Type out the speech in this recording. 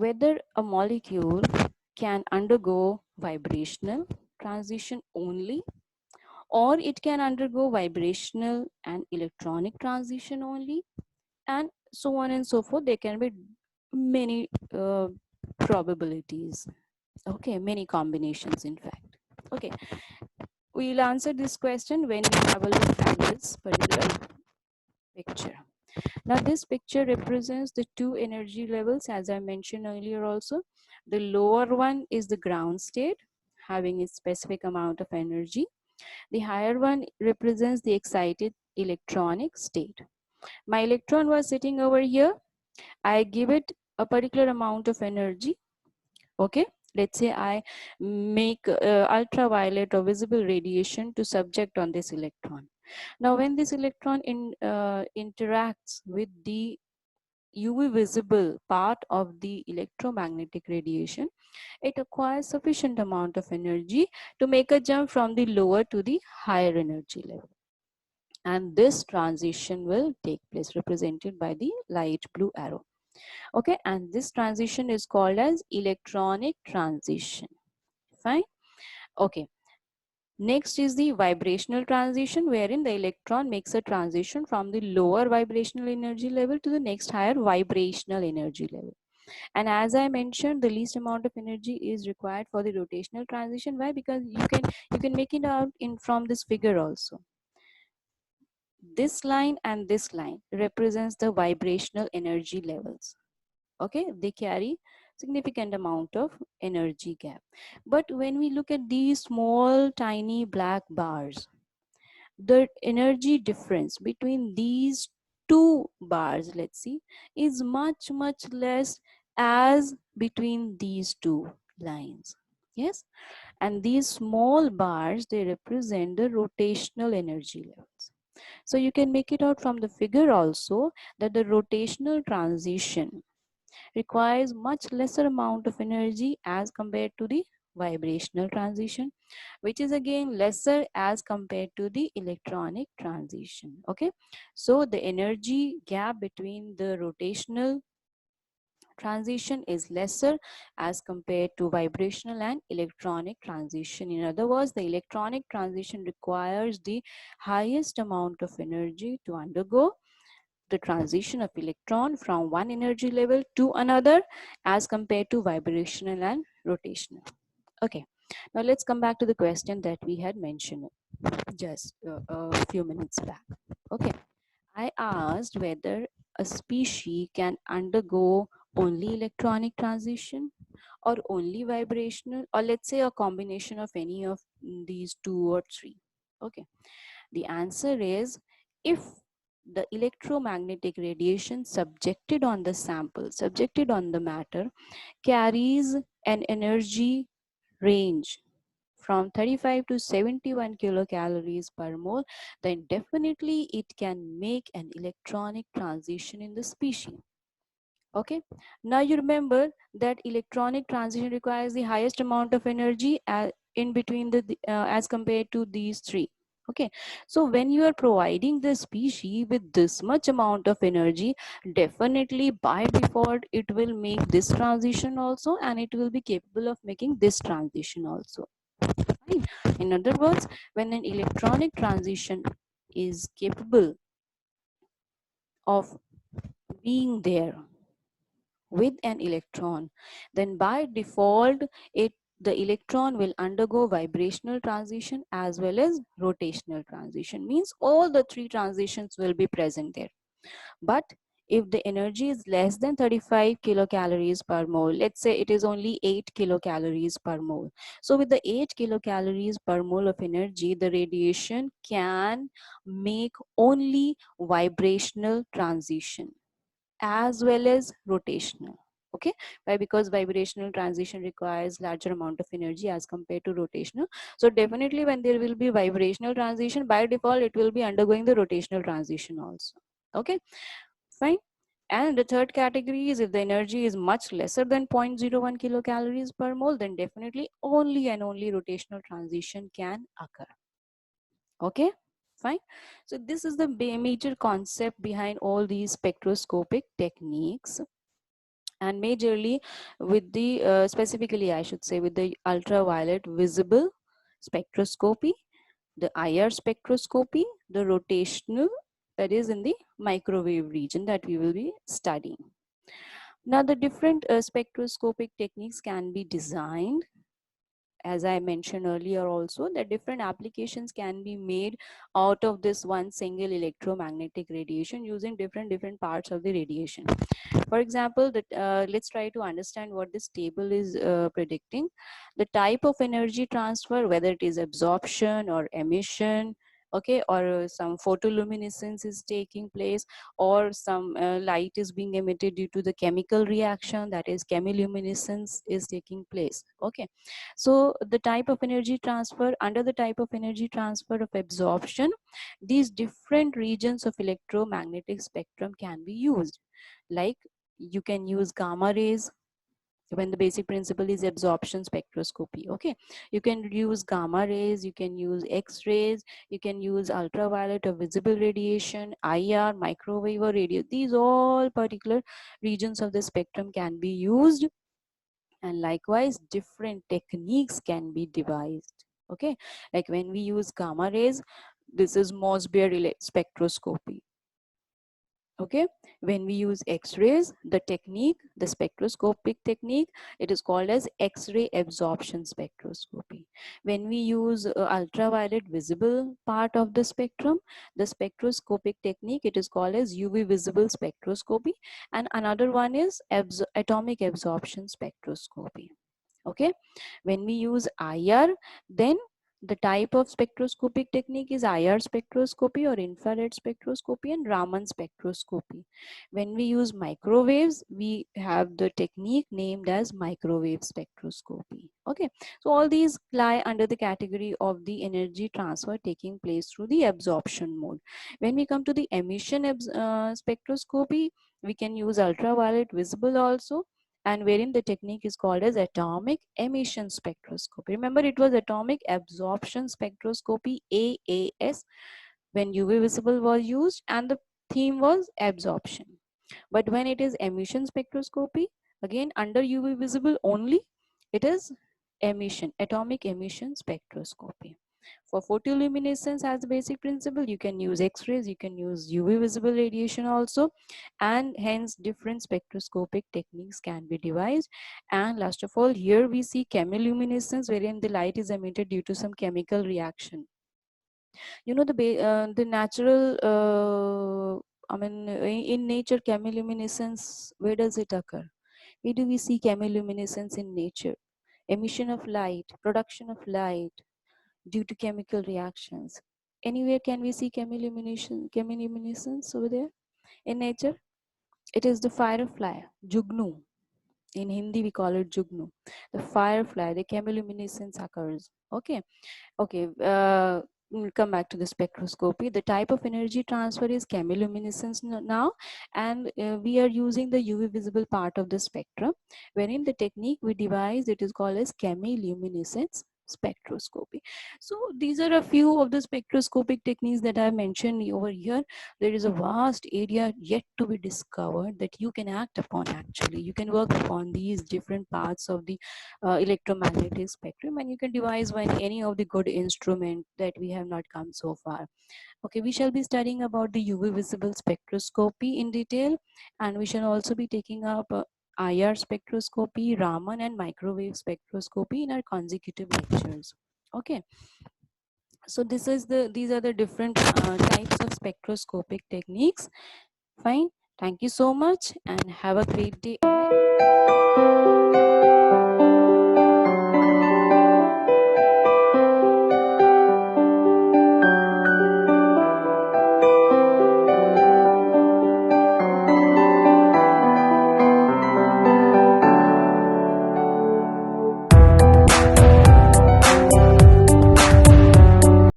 whether a molecule can undergo vibrational transition only, or it can undergo vibrational and electronic transition only, and so on and so forth. There can be many probabilities. Okay, many combinations, in fact. Okay, we'll answer this question when we have a look at this particular picture. Now, this picture represents the two energy levels, as I mentioned earlier also. The lower one is the ground state, having a specific amount of energy. The higher one represents the excited electronic state. My electron was sitting over here. I give it a particular amount of energy. Okay, let's say I make ultraviolet or visible radiation to subject on this electron. Now, when this electron interacts with the UV visible part of the electromagnetic radiation, it acquires sufficient amount of energy to make a jump from the lower to the higher energy level. And this transition will take place, represented by the light blue arrow. Okay, and this transition is called as electronic transition. Fine. Okay, next is the vibrational transition, wherein the electron makes a transition from the lower vibrational energy level to the next higher vibrational energy level. And as I mentioned, the least amount of energy is required for the rotational transition. Why? Because you can make it out in from this figure also. This line and this line represents the vibrational energy levels. Okay, they carry significant amount of energy gap. But when we look at these small tiny black bars, the energy difference between these two bars, let's see, is much less as between these two lines. Yes, and these small bars, they represent the rotational energy levels. So you can make it out from the figure also that the rotational transition requires much lesser amount of energy as compared to the vibrational transition, which is again lesser as compared to the electronic transition. Okay, so the energy gap between the rotational transition is lesser as compared to vibrational and electronic transition. In other words, the electronic transition requires the highest amount of energy to undergo the transition of electron from one energy level to another as compared to vibrational and rotational. Okay, now let's come back to the question that we had mentioned just a few minutes back. Okay, I asked whether a species can undergo only electronic transition or only vibrational, or let's say a combination of any of these two or three. Okay, the answer is, if the electromagnetic radiation subjected on the sample, subjected on the matter, carries an energy range from 35 to 71 kilocalories per mole, then definitely it can make an electronic transition in the species. Okay, now you remember that electronic transition requires the highest amount of energy in between as compared to these three. Okay, so when you are providing the species with this much amount of energy, definitely by default it will make this transition also, and it will be capable of making this transition also. Fine. In other words, when an electronic transition is capable of being there with an electron, then by default the electron will undergo vibrational transition as well as rotational transition. Means all the three transitions will be present there. But if the energy is less than 35 kilocalories per mole, let's say it is only 8 kilocalories per mole. So with the 8 kilocalories per mole of energy, the radiation can make only vibrational transition as well as rotational. Okay, why? Because vibrational transition requires larger amount of energy as compared to rotational. So definitely when there will be vibrational transition, by default it will be undergoing the rotational transition also. Okay, fine. And the third category is, if the energy is much lesser than 0.01 kilocalories per mole, then definitely only and only rotational transition can occur. Okay, fine. So this is the major concept behind all these spectroscopic techniques. and majorly with the specifically I should say with the ultraviolet visible spectroscopy, the IR spectroscopy, the rotational, that is in the microwave region that we will be studying. Now the different spectroscopic techniques can be designed, as I mentioned earlier also, that different applications can be made out of this one single electromagnetic radiation using different parts of the radiation. For example, let's try to understand what this table is predicting. The type of energy transfer, whether it is absorption or emission, okay, or some photoluminescence is taking place, or some light is being emitted due to the chemical reaction, that is chemiluminescence is taking place. Okay, so the type of energy transfer, under the type of energy transfer of absorption, these different regions of electromagnetic spectrum can be used. Like you can use gamma rays when the basic principle is absorption spectroscopy. Okay, you can use gamma rays, you can use x-rays, you can use ultraviolet or visible radiation, IR, microwave or radio. These all particular regions of the spectrum can be used, and likewise different techniques can be devised. Okay, like when we use gamma rays, this is Mossberg spectroscopy. Okay, when we use x-rays, the technique, the spectroscopic technique, it is called as x-ray absorption spectroscopy. When we use ultraviolet visible part of the spectrum, the spectroscopic technique, it is called as UV visible spectroscopy, and another one is atomic absorption spectroscopy. Okay, when we use IR, then the type of spectroscopic technique is IR spectroscopy or infrared spectroscopy and Raman spectroscopy. When we use microwaves, we have the technique named as microwave spectroscopy. Okay, so all these lie under the category of the energy transfer taking place through the absorption mode. When we come to the emission spectroscopy, we can use ultraviolet visible also, and wherein the technique is called as atomic emission spectroscopy. Remember, it was atomic absorption spectroscopy, AAS, when UV visible was used, and the theme was absorption. But when it is emission spectroscopy, again under UV visible only, it is emission, atomic emission spectroscopy. For photoluminescence as the basic principle, you can use X-rays, you can use UV visible radiation also, and hence different spectroscopic techniques can be devised. And last of all, here we see chemiluminescence, wherein the light is emitted due to some chemical reaction. You know, the natural, I mean, in nature, chemiluminescence, where does it occur? Where do we see chemiluminescence in nature? Emission of light, production of light due to chemical reactions. Anywhere can we see chemiluminescence over there in nature? It is the firefly, Jugnu. In Hindi, we call it Jugnu. The firefly, the chemiluminescence occurs. Okay. Okay, we'll come back to the spectroscopy. The type of energy transfer is chemiluminescence now, and we are using the UV visible part of the spectrum, wherein the technique we devised, it is called as chemiluminescence spectroscopy. So these are a few of the spectroscopic techniques that I mentioned over here. There is a vast area yet to be discovered that you can act upon. Actually, you can work upon these different parts of the electromagnetic spectrum, and you can devise one any of the good instrument that we have not come so far. Okay, we shall be studying about the UV visible spectroscopy in detail, and we shall also be taking up IR spectroscopy, Raman and microwave spectroscopy in our consecutive lectures. Okay, so these are the different types of spectroscopic techniques. Fine, thank you so much and have a great day ahead.